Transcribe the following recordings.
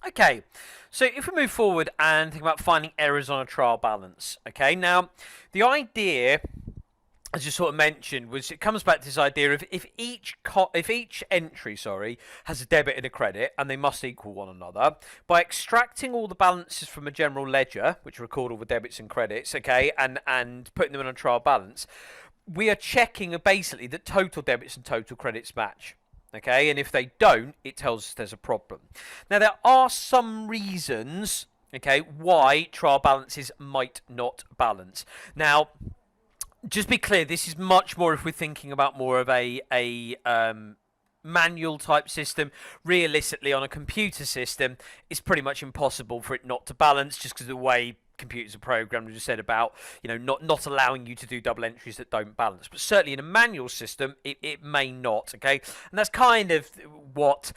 Okay, so if we move forward and think about finding errors on a trial balance, okay, now the idea, as you sort of mentioned, was it comes back to this idea of if each entry, has a debit and a credit, and they must equal one another, by extracting all the balances from a general ledger, which record all the debits and credits, okay, and putting them in a trial balance, we are checking basically that total debits and total credits match. Okay, and if they don't, it tells us there's a problem. Now, there are some reasons, okay, why trial balances might not balance. Now, just be clear, this is much more if we're thinking about more of a manual type system. Realistically, on a computer system, it's pretty much impossible for it not to balance, just because of the way computers are programmed. We just said about, not allowing you to do double entries that don't balance, but certainly in a manual system it may not. Okay, and that's kind of what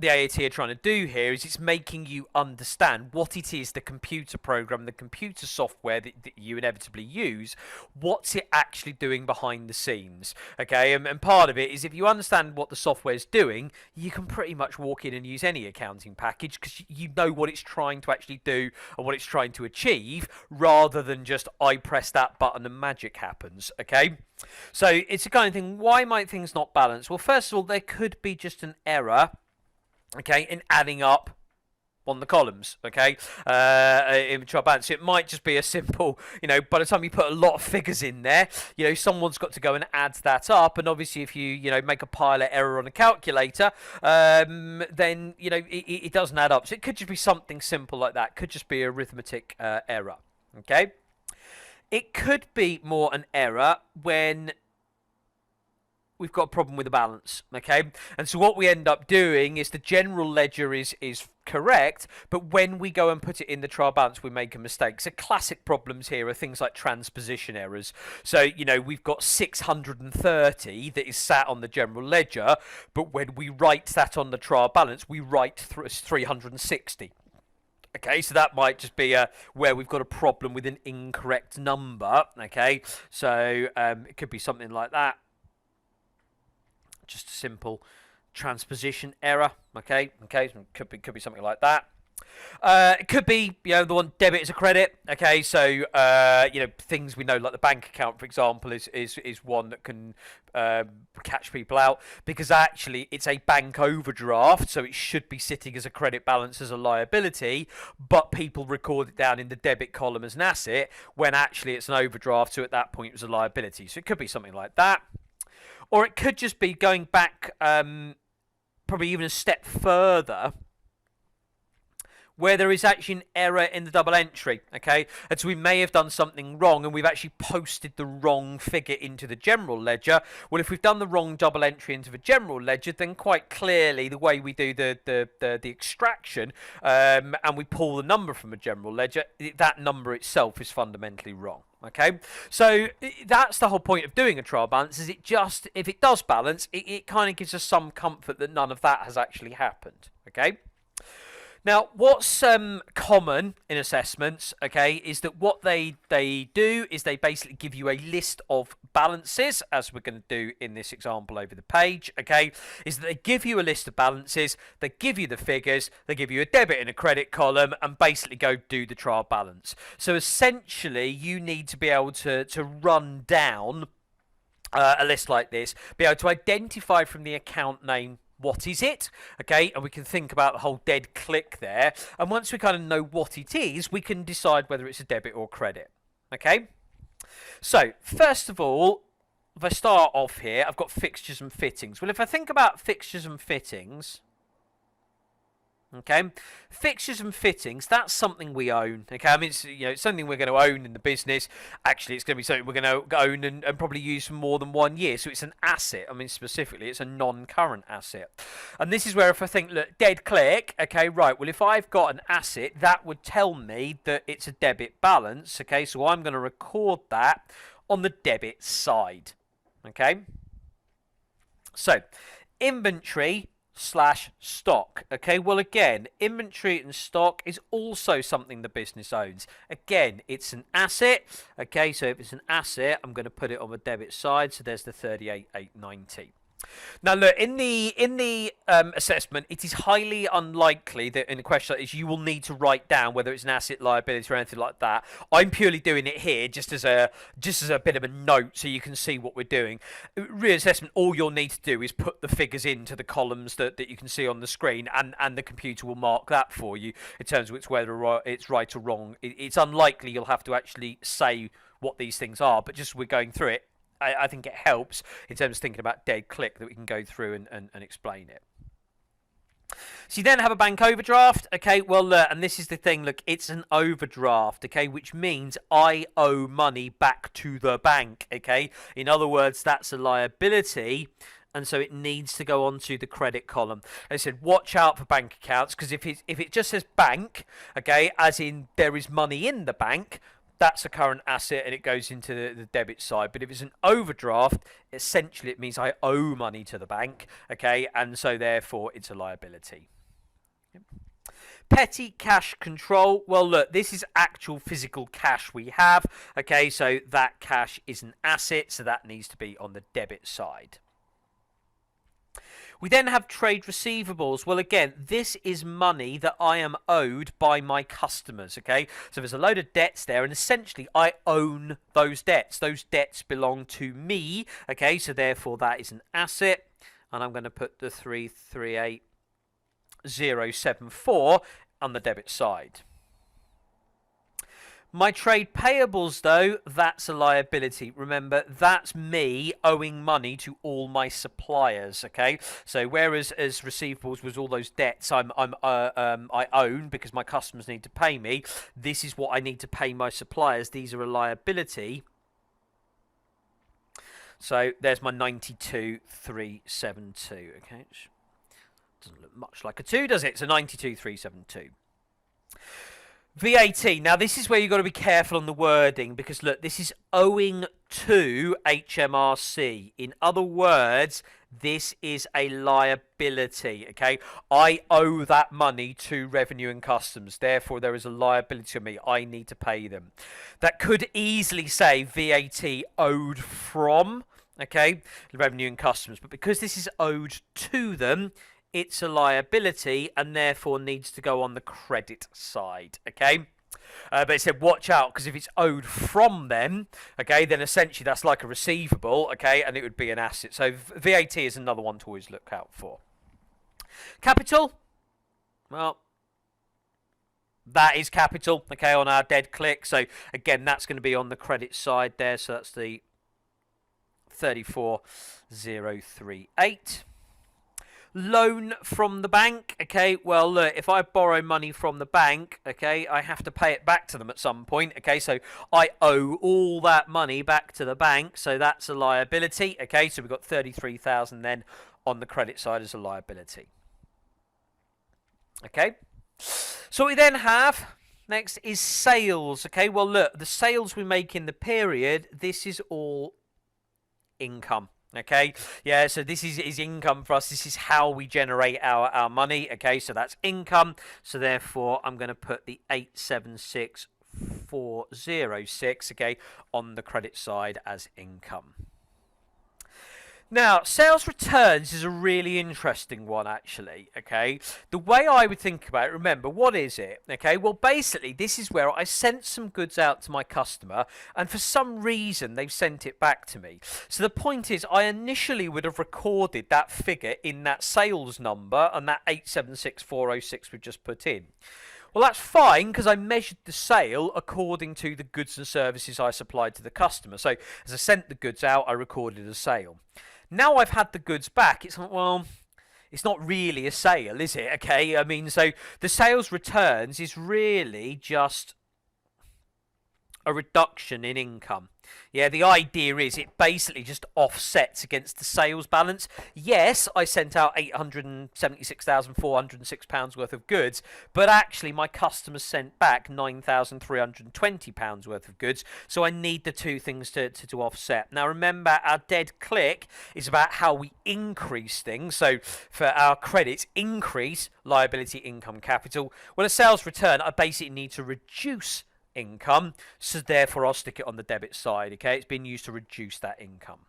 the AAT are trying to do here, is it's making you understand what it is, the computer program, the computer software that you inevitably use, what's it actually doing behind the scenes. Okay, and part of it is if you understand what the software is doing, you can pretty much walk in and use any accounting package, because you know what it's trying to actually do and what it's trying to achieve, rather than just I press that button and magic happens. Okay, so it's the kind of thing, why might things not balance? Well, first of all, there could be just an error, okay, in adding up on the columns, okay, in trial balance. So it might just be a simple, by the time you put a lot of figures in there, someone's got to go and add that up, and obviously if you, make a pilot error on a calculator, then, it doesn't add up. So it could just be something simple like that. Could just be arithmetic error, okay. It could be more an error when we've got a problem with the balance, okay? And so what we end up doing is the general ledger is correct, but when we go and put it in the trial balance, we make a mistake. So classic problems here are things like transposition errors. So, we've got 630 that is sat on the general ledger, but when we write that on the trial balance, we write 360. Okay, so that might just be where we've got a problem with an incorrect number, okay? So it could be something like that. Just a simple transposition error, okay, could be something like that. It could be, the one debit is a credit, okay, so, things we know, like the bank account, for example, is one that can catch people out, because actually it's a bank overdraft, so it should be sitting as a credit balance as a liability, but people record it down in the debit column as an asset, when actually it's an overdraft, so at that point it was a liability. So it could be something like that. Or it could just be going back probably even a step further, where there is actually an error in the double entry, okay? And so we may have done something wrong and we've actually posted the wrong figure into the general ledger. Well, if we've done the wrong double entry into the general ledger, then quite clearly the way we do the extraction and we pull the number from a general ledger, that number itself is fundamentally wrong. Okay, so that's the whole point of doing a trial balance, is it just, if it does balance, it kind of gives us some comfort that none of that has actually happened. Okay, now what's common in assessments, okay, is that what they do is they basically give you a list of balances, as we're going to do in this example over the page, okay, is that they give you a list of balances, they give you the figures, they give you a debit and a credit column, and basically go do the trial balance. So essentially you need to be able to run down a list like this, be able to identify from the account name what is it, okay, and we can think about the whole dead click there, and once we kind of know what it is, we can decide whether it's a debit or credit. Okay, so first of all, if I start off here, I've got fixtures and fittings. Well, if I think about fixtures and fittings, okay, fixtures and fittings, that's something we own. Okay, I mean, it's something we're going to own in the business. Actually, it's going to be something we're going to own and probably use for more than 1 year. So it's an asset. I mean, specifically, it's a non-current asset. And this is where if I think, look, dead click, okay, right, well, if I've got an asset, that would tell me that it's a debit balance. Okay, so I'm going to record that on the debit side. Okay, so inventory / stock. Okay, well, again, inventory and stock is also something the business owns. Again, it's an asset. Okay, so if it's an asset, I'm going to put it on the debit side, so there's the 38,890. Now, look, in the assessment, it is highly unlikely that in a question like this you will need to write down whether it's an asset, liability, or anything like that. I'm purely doing it here just as a bit of a note, so you can see what we're doing. Reassessment, all you'll need to do is put the figures into the columns that you can see on the screen, and the computer will mark that for you in terms of whether it's right or wrong. It's unlikely you'll have to actually say what these things are, but just as we're going through it, I think it helps in terms of thinking about dead click that we can go through and explain it. So you then have a bank overdraft. Okay, well, look, and this is the thing. Look, it's an overdraft, okay, which means I owe money back to the bank, okay? In other words, that's a liability, and so it needs to go onto the credit column. I said, watch out for bank accounts, because if it just says bank, okay, as in there is money in the bank, that's a current asset and it goes into the debit side. But if it's an overdraft, essentially it means I owe money to the bank, okay, and so therefore it's a liability. Petty cash control. Well, look, this is actual physical cash we have, okay, so that cash is an asset, so that needs to be on the debit side. We then have trade receivables. Well, again, this is money that I am owed by my customers, okay? So there's a load of debts there, and essentially I own those debts. Those debts belong to me, okay? So therefore that is an asset, and I'm going to put the 338074 on the debit side. My trade payables, though, that's a liability. Remember, that's me owing money to all my suppliers, okay? So whereas as receivables was all those debts I own because my customers need to pay me, this is what I need to pay my suppliers. These are a liability. So there's my 92,372, okay? Doesn't look much like a 2, does it? So 92,372. VAT. Now, this is where you've got to be careful on the wording because, look, this is owing to HMRC. In other words, this is a liability, okay? I owe that money to Revenue and Customs. Therefore, there is a liability to me. I need to pay them. That could easily say VAT owed from, okay, Revenue and Customs. But because this is owed to them, it's a liability and therefore needs to go on the credit side, okay? But it said watch out because if it's owed from them, okay, then essentially that's like a receivable, okay, and it would be an asset. So VAT is another one to always look out for. Capital, well, that is capital, okay, on our dead click. So again, that's going to be on the credit side there. So that's the 34038. Loan from the bank, okay, well, look, if I borrow money from the bank, okay, I have to pay it back to them at some point, okay, so I owe all that money back to the bank, so that's a liability, okay, so we've got 33,000 then on the credit side as a liability. Okay, so we then have, next is sales, okay, well, look, the sales we make in the period, this is all income. Okay, yeah, so this is income for us. This is how we generate our money. Okay, so that's income. So therefore, I'm going to put the 876406, okay, on the credit side as income. Now, sales returns is a really interesting one, actually, okay? The way I would think about it, remember, what is it? Okay, well, basically, this is where I sent some goods out to my customer, and for some reason, they've sent it back to me. So the point is, I initially would have recorded that figure in that sales number and that 876406 we've just put in. Well, that's fine because I measured the sale according to the goods and services I supplied to the customer. So as I sent the goods out, I recorded a sale. Now I've had the goods back, it's like, well, it's not really a sale, is it? Okay, I mean, so the sales returns is really just a reduction in income. Yeah, the idea is it basically just offsets against the sales balance. Yes, I sent out £876,406 worth of goods, but actually my customers sent back £9,320 worth of goods, so I need the two things to offset. Now remember, our dead click is about how we increase things, so for our credits, increase liability, income, capital. Well, a sales return, I basically need to reduce income, so therefore I'll stick it on the debit side, okay? It's been used to reduce that income.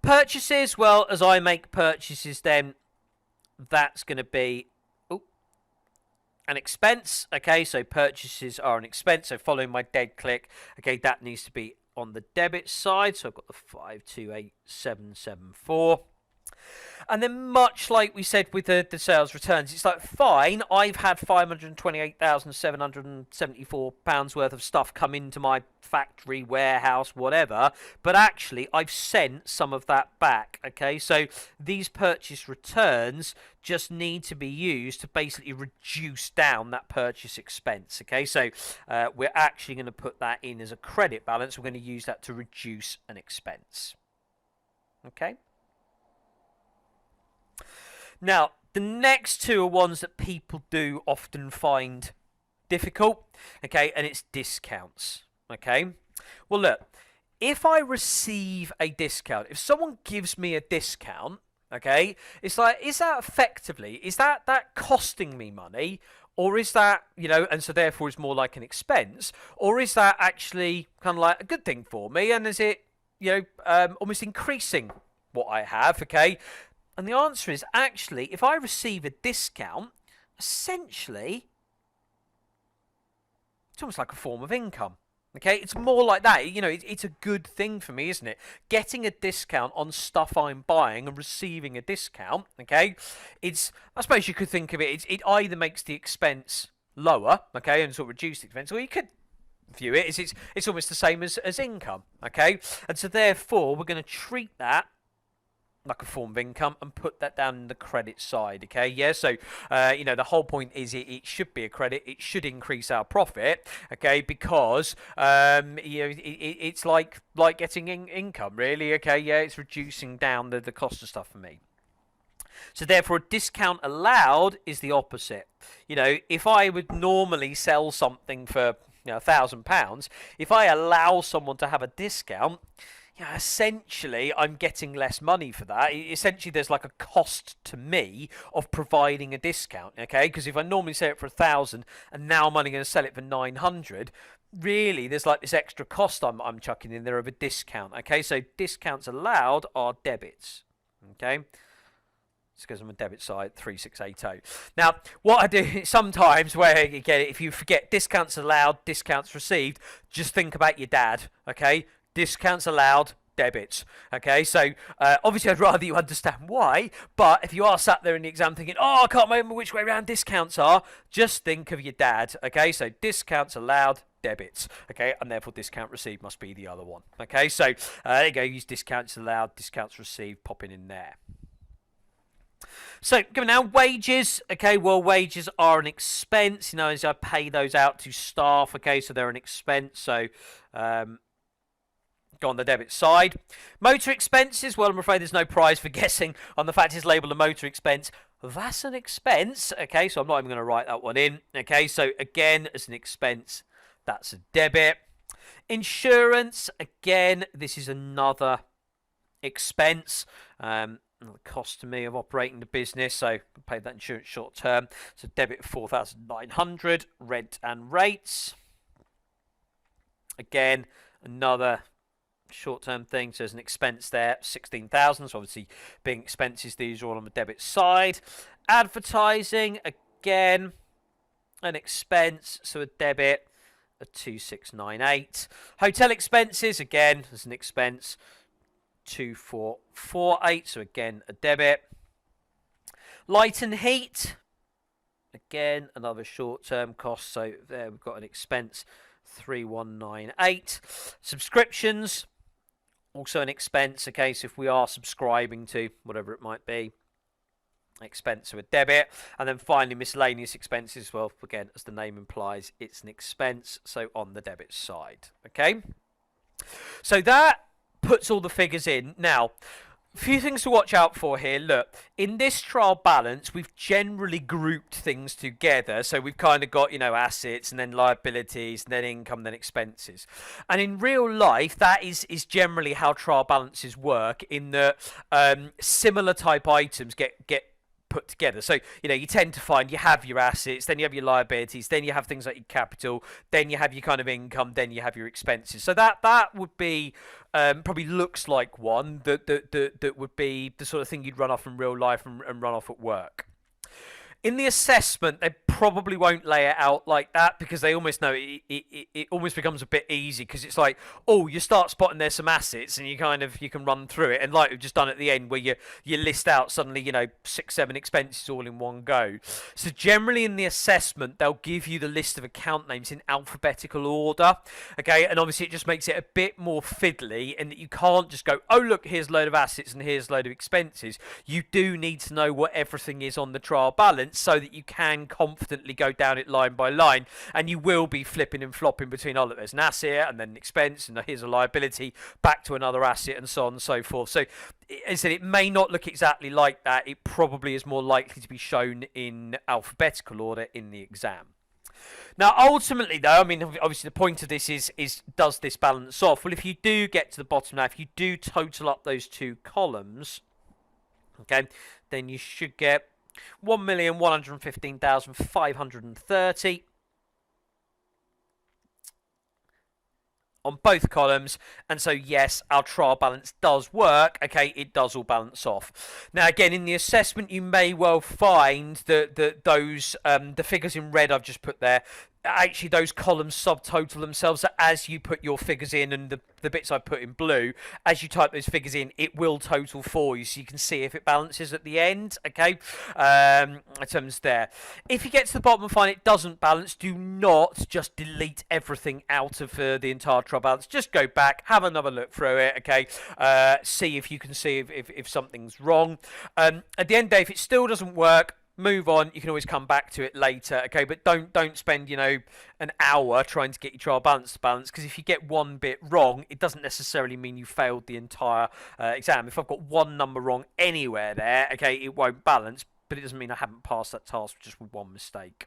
Purchases, well, as I make purchases, then that's going to be an expense. Okay, so purchases are an expense. So following my dead click, okay, that needs to be on the debit side. So I've got the 528774. And then, much like we said with the sales returns, it's like, fine, I've had £528,774 worth of stuff come into my factory, warehouse, whatever, but actually I've sent some of that back. Okay, so these purchase returns just need to be used to basically reduce down that purchase expense. Okay, so we're actually going to put that in as a credit balance. We're going to use that to reduce an expense. Okay. Now, the next two are ones that people do often find difficult, okay, and it's discounts, okay? Well, look, if I receive a discount, if someone gives me a discount, okay, it's like, is that costing me money, or is that, and so therefore it's more like an expense, or is that actually kind of like a good thing for me, and is it, almost increasing what I have, okay? And the answer is, actually, if I receive a discount, essentially, it's almost like a form of income. Okay, it's more like that. It's a good thing for me, isn't it? Getting a discount on stuff I'm buying and receiving a discount. Okay, I suppose you could think of it. It either makes the expense lower, okay, and sort of reduce the expense, or you could view it as it's almost the same as income. Okay, and so therefore we're going to treat that like a form of income and put that down in the credit side. Okay, yeah, so the whole point is it should be a credit. It should increase our profit, okay, because it's like getting income, really. Okay, yeah, it's reducing down the cost of stuff for me. So therefore a discount allowed is the opposite. If I would normally sell something for £1,000, if I allow someone to have a discount, essentially I'm getting less money for that. Essentially there's like a cost to me of providing a discount, okay? Because if I normally sell it for 1,000 and now I'm only going to sell it for 900, really there's like this extra cost I'm chucking in there of a discount, okay? So discounts allowed are debits, okay? It's because I'm on debit side, 3680. Now, what I do sometimes, where you get it, if you forget discounts allowed, discounts received, just think about your dad, okay? Discounts allowed, debits. Okay, so obviously I'd rather you understand why, but if you are sat there in the exam thinking, I can't remember which way around discounts are, just think of your dad. Okay, so discounts allowed, debits. Okay, and therefore discount received must be the other one. Okay, so there you go, use discounts allowed, discounts received, popping in there. So, going now, wages. Okay, well, wages are an expense, as I pay those out to staff. Okay, so they're an expense. So, go on the debit side. Motor expenses, well, I'm afraid there's no prize for guessing on the fact it's labelled a motor expense. That's an expense, okay, so I'm not even going to write that one in. Okay, so again, as an expense, that's a debit. Insurance, again, this is another expense. The cost to me of operating the business, so I paid that insurance short term. So debit 4,900, rent and rates. Again, another short-term thing, so there's an expense there, 16,000. So obviously, being expenses, these are all on the debit side. Advertising, again, an expense, so a debit, a 2698. Hotel expenses, again, there's an expense, 2448. So again, a debit. Light and heat, again, another short-term cost. So there we've got an expense, 3198. Subscriptions, also an expense, okay, so if we are subscribing to whatever it might be, expense or a debit. And then finally, miscellaneous expenses, well, again, as the name implies, it's an expense, so on the debit side, okay? So that puts all the figures in. Now, a few things to watch out for here. Look, in this trial balance, we've generally grouped things together. So we've kind of got, assets and then liabilities and then income, then expenses. And in real life, that is generally how trial balances work, in that similar type items get put together. So, you tend to find you have your assets, then you have your liabilities, then you have things like your capital, then you have your kind of income, then you have your expenses. So that would be probably looks like one that would be the sort of thing you'd run off in real life and run off at work. In the assessment, they probably won't lay it out like that because they almost know it almost becomes a bit easy because it's like, oh, you start spotting there's some assets and you can run through it. And like we've just done at the end where you list out suddenly, 6, 7 expenses all in one go. So generally in the assessment, they'll give you the list of account names in alphabetical order. Okay. And obviously it just makes it a bit more fiddly in that you can't just go, oh, look, here's a load of assets and here's a load of expenses. You do need to know what everything is on the trial balance, so that you can confidently go down it line by line, and you will be flipping and flopping between, oh look, there's an asset and then an expense and here's a liability back to another asset and so on and so forth. So as I said, it may not look exactly like that. It probably is more likely to be shown in alphabetical order in the exam. Now, ultimately, though, I mean, obviously the point of this is does this balance off? Well, if you do get to the bottom now, if you do total up those two columns, okay, then you should get 1,115,530 on both columns. And so yes, our trial balance does work. Okay, it does all balance off. Now again, in the assessment you may well find that those the figures in red I've just put there, actually those columns subtotal themselves. So as you put your figures in, and the bits I put in blue, as you type those figures in, it will total for you, so you can see if it balances at the end. Okay, in terms there. If you get to the bottom and find it doesn't balance, do not just delete everything out of the entire trial balance. Just go back, have another look through it. Okay, see if you can see if something's wrong. At the end of the day, if it still doesn't work, move on. You can always come back to it later, okay? But don't spend an hour trying to get your trial balance to balance, because if you get one bit wrong, it doesn't necessarily mean you failed the entire exam. If I've got one number wrong anywhere there, okay, it won't balance, but it doesn't mean I haven't passed that task just with one mistake.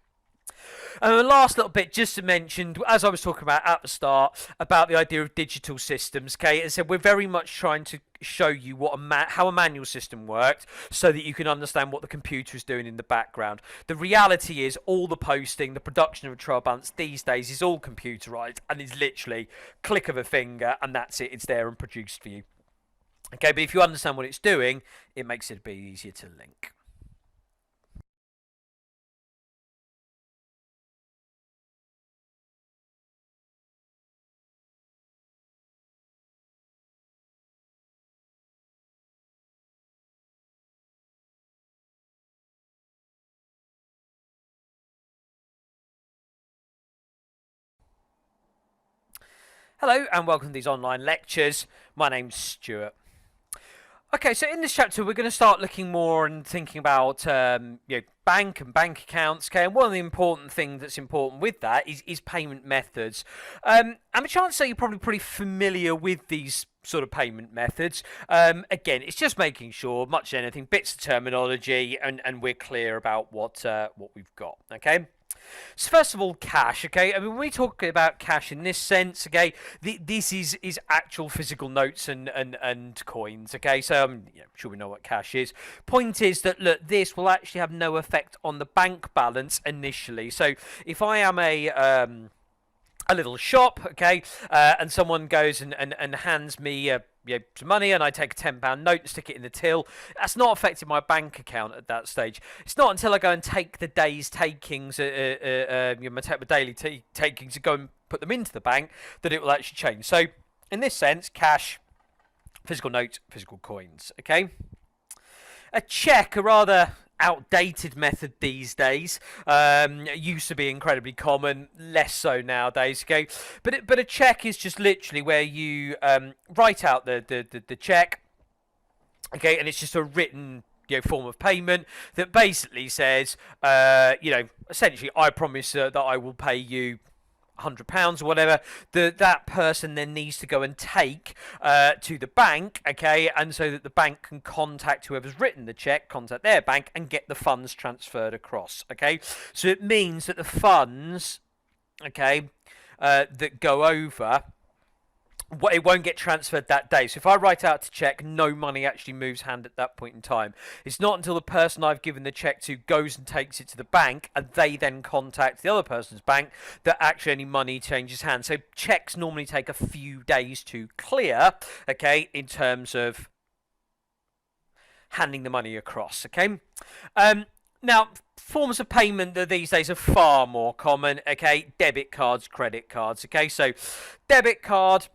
And the last little bit, just to mention, as I was talking about at the start, about the idea of digital systems, okay? As I said, we're very much trying to show you how a manual system worked, so that you can understand what the computer is doing in the background. The reality is, all the posting, the production of a trial balance these days is all computerized, and is literally click of a finger, and that's it. It's there and produced for you. Okay, but if you understand what it's doing, it makes it a bit easier to link. Hello and welcome to these online lectures. My name's Stuart. Okay, so in this chapter we're going to start looking more and thinking about bank and bank accounts. Okay, and one of the important things that's important with that is payment methods. I'm a chance to say you're probably pretty familiar with these sort of payment methods. Again, it's just making sure, much as anything, bits of terminology, and we're clear about what we've got. Okay. So first of all, cash. Okay, I mean, when we talk about cash in this sense, okay, this is actual physical notes and coins. Okay, so I'm sure we know what cash is. Point is that, look, this will actually have no effect on the bank balance initially. So if I am a little shop, okay, and someone goes and hands me some money, and I take a £10 note and stick it in the till, that's not affecting my bank account at that stage. It's not until I go and take the day's takings, my daily takings, and go and put them into the bank, that it will actually change. So in this sense, cash, physical notes, physical coins. Okay, a check, a rather outdated method these days. Used to be incredibly common, less so nowadays. Okay, but a check is just literally where you write out the check. Okay, and it's just a written form of payment that basically says, essentially, I promise that I will pay you £100 or whatever. That person then needs to go and take to the bank, okay, and so that the bank can contact whoever's written the check, contact their bank, and get the funds transferred across. Okay, so it means that the funds, okay, that go over it won't get transferred that day. So if I write out a check, no money actually moves hand at that point in time. It's not until the person I've given the check to goes and takes it to the bank and they then contact the other person's bank that actually any money changes hands. So checks normally take a few days to clear, okay, in terms of handing the money across, okay? Now, forms of payment that these days are far more common, okay? Debit cards, credit cards, okay? So debit card,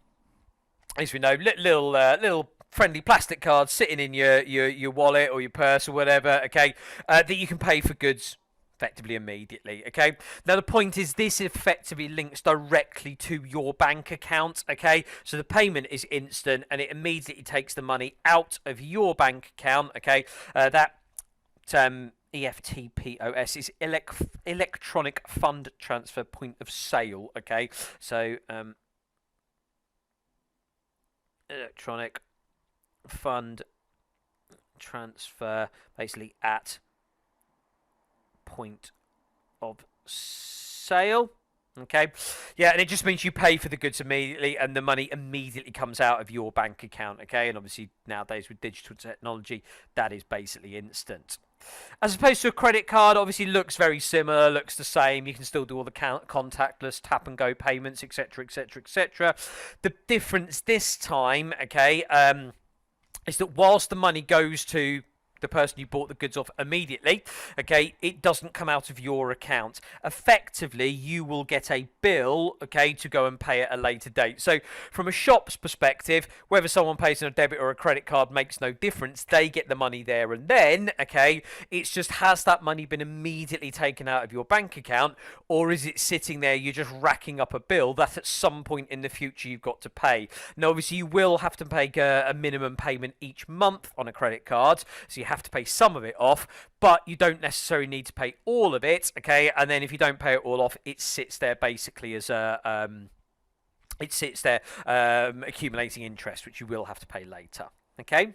as we know, little friendly plastic cards sitting in your wallet or your purse or whatever, okay, that you can pay for goods effectively immediately, okay? Now the point is this effectively links directly to your bank account, okay? So the payment is instant and it immediately takes the money out of your bank account, okay? That EFTPOS is electronic fund transfer point of sale, okay? So electronic fund transfer basically at point of sale, okay? Yeah, and it just means you pay for the goods immediately and the money immediately comes out of your bank account, okay? And obviously nowadays with digital technology that is basically instant. As opposed to a credit card, obviously looks very similar, looks the same. You can still do all the contactless tap and go payments, etc., etc., etc. The difference this time, okay, is that whilst the money goes to the person you bought the goods off immediately, okay, it doesn't come out of your account. Effectively, you will get a bill, okay, to go and pay at a later date. So from a shop's perspective, whether someone pays on a debit or a credit card makes no difference. They get the money there and then, okay? It's just, has that money been immediately taken out of your bank account, or is it sitting there, you're just racking up a bill that at some point in the future you've got to pay? Now, obviously, you will have to make a minimum payment each month on a credit card, so you have to pay some of it off, but you don't necessarily need to pay all of it, okay? And then if you don't pay it all off, it sits there basically as a accumulating interest, which you will have to pay later, okay?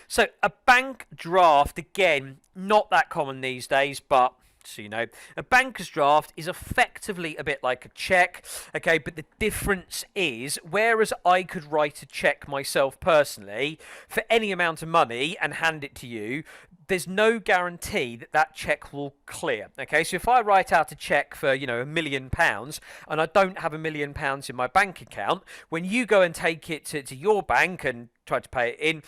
So a bank draft, again, not that common these days, but so you know, a banker's draft is effectively a bit like a check, okay, but the difference is, whereas I could write a check myself personally for any amount of money and hand it to you, there's no guarantee that that check will clear, okay? So if I write out a check for, you know, £1 million and I don't have £1 million in my bank account, when you go and take it to your bank and try to pay it in,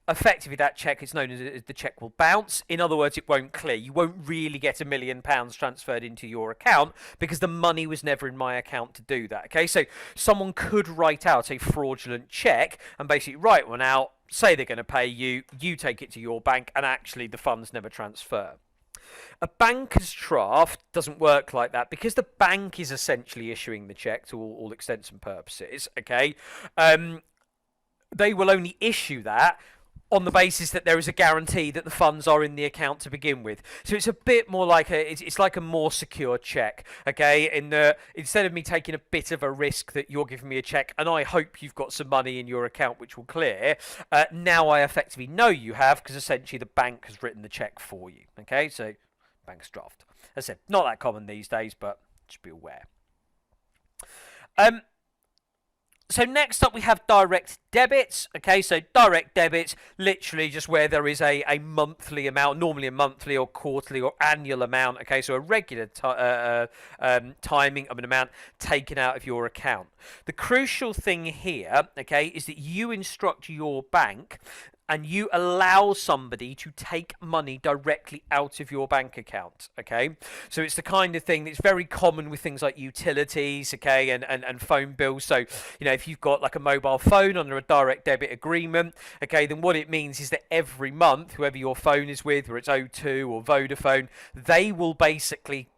effectively that check is known as the check will bounce. In other words, it won't clear. You won't really get £1 million transferred into your account because the money was never in my account to do that, okay? So someone could write out a fraudulent check and basically write one out, say they're going to pay you, you take it to your bank, and actually the funds never transfer. A banker's draft doesn't work like that because the bank is essentially issuing the check to all extents and purposes, okay? They will only issue that on the basis that there is a guarantee that the funds are in the account to begin with. So it's a bit more like it's like a more secure check, okay? Instead of me taking a bit of a risk that you're giving me a check and I hope you've got some money in your account which will clear, now I effectively know you have because essentially the bank has written the check for you, okay? So bank's draft. As I said, not that common these days, but just be aware. So next up we have direct debits, okay, so direct debits, literally just where there is a monthly amount, normally a monthly or quarterly or annual amount, okay, so a regular timing of an amount taken out of your account. The crucial thing here, okay, is that you instruct your bank and you allow somebody to take money directly out of your bank account, okay? So it's the kind of thing that's very common with things like utilities, okay, and phone bills. So, you know, if you've got like a mobile phone under a direct debit agreement, okay, then what it means is that every month, whoever your phone is with, whether it's O2 or Vodafone, they will basically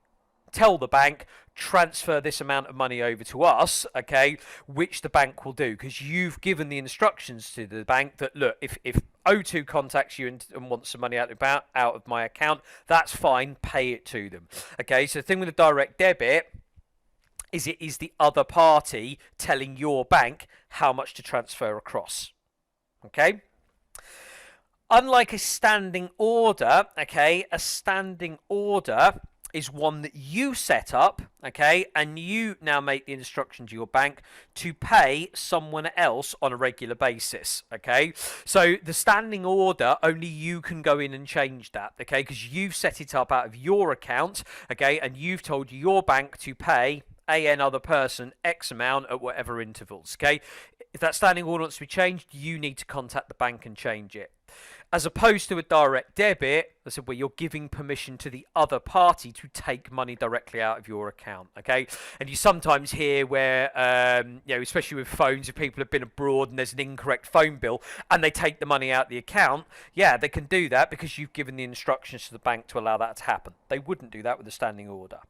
tell the bank, transfer this amount of money over to us, okay, which the bank will do because you've given the instructions to the bank that, look, if O2 contacts you and wants some money out of my account, that's fine, pay it to them, okay? So the thing with a direct debit is it is the other party telling your bank how much to transfer across, okay? Unlike a standing order, okay, a standing order is one that you set up, okay, and you now make the instruction to your bank to pay someone else on a regular basis, okay? So the standing order, only you can go in and change that, okay, because you've set it up out of your account, okay, and you've told your bank to pay an other person X amount at whatever intervals, okay? If that standing order wants to be changed, you need to contact the bank and change it. As opposed to a direct debit, I said, where you're giving permission to the other party to take money directly out of your account, okay? And you sometimes hear where, especially with phones, if people have been abroad and there's an incorrect phone bill and they take the money out of the account, yeah, they can do that because you've given the instructions to the bank to allow that to happen. They wouldn't do that with a standing order.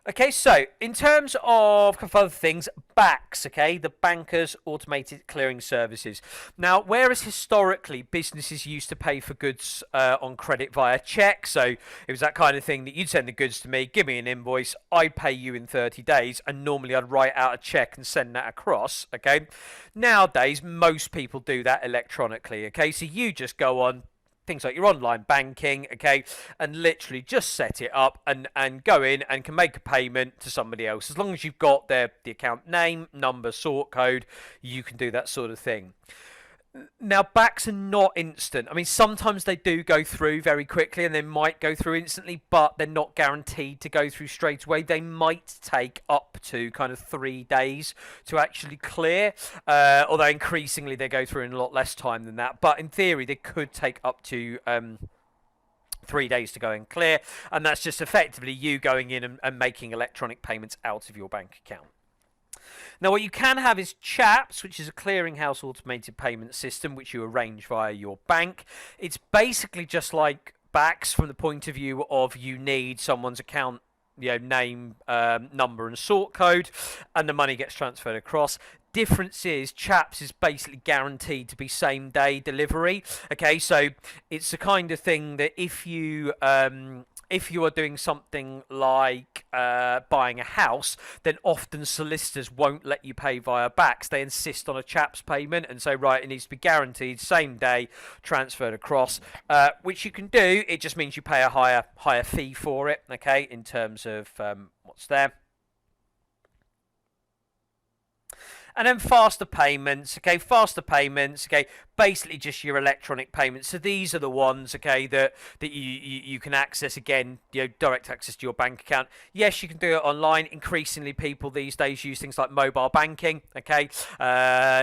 Okay, so in terms of a couple of other things, BACS, okay, the Bankers Automated Clearing Services. Now, whereas historically businesses used to pay for goods on credit via check, so it was that kind of thing that you'd send the goods to me, give me an invoice, I'd pay you in 30 days, and normally I'd write out a check and send that across, okay? Nowadays, most people do that electronically, okay? So you just go on things like your online banking, okay, and literally just set it up and go in and can make a payment to somebody else. As long as you've got the account name, number, sort code, you can do that sort of thing. Now, backs are not instant. I mean, sometimes they do go through very quickly and they might go through instantly, but they're not guaranteed to go through straight away. They might take up to kind of 3 days to actually clear, although increasingly they go through in a lot less time than that. But in theory, they could take up to 3 days to go and clear, and that's just effectively you going in and making electronic payments out of your bank account. Now, what you can have is CHAPS, which is a clearinghouse automated payment system, which you arrange via your bank. It's basically just like BACS from the point of view of you need someone's account, name, number, and sort code, and the money gets transferred across. Difference is CHAPS is basically guaranteed to be same day delivery. Okay, so it's the kind of thing that if you are doing something like buying a house, then often solicitors won't let you pay via BACS. They insist on a CHAPS payment and say, right, it needs to be guaranteed same day, transferred across, which you can do. It just means you pay a higher fee for it, okay, in terms of what's there. And then faster payments, okay, basically just your electronic payments. So these are the ones, okay, that you can access, again, direct access to your bank account. Yes, you can do it online. Increasingly, people these days use things like mobile banking, okay,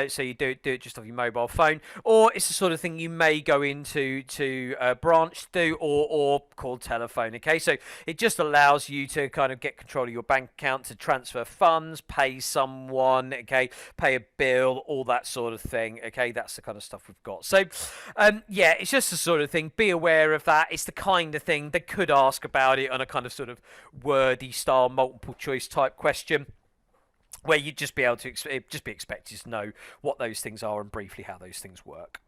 so you do it just off your mobile phone, or it's the sort of thing you may go into a branch to do, or call telephone, okay. So it just allows you to kind of get control of your bank account, to transfer funds, pay someone, okay, pay a bill, all that sort of thing, okay. That's the kind of stuff we've got. So yeah, it's just the sort of thing. Be aware of that. It's the kind of thing they could ask about it on a kind of sort of wordy style multiple choice type question, where you'd just be able to just be expected to know what those things are and briefly how those things work.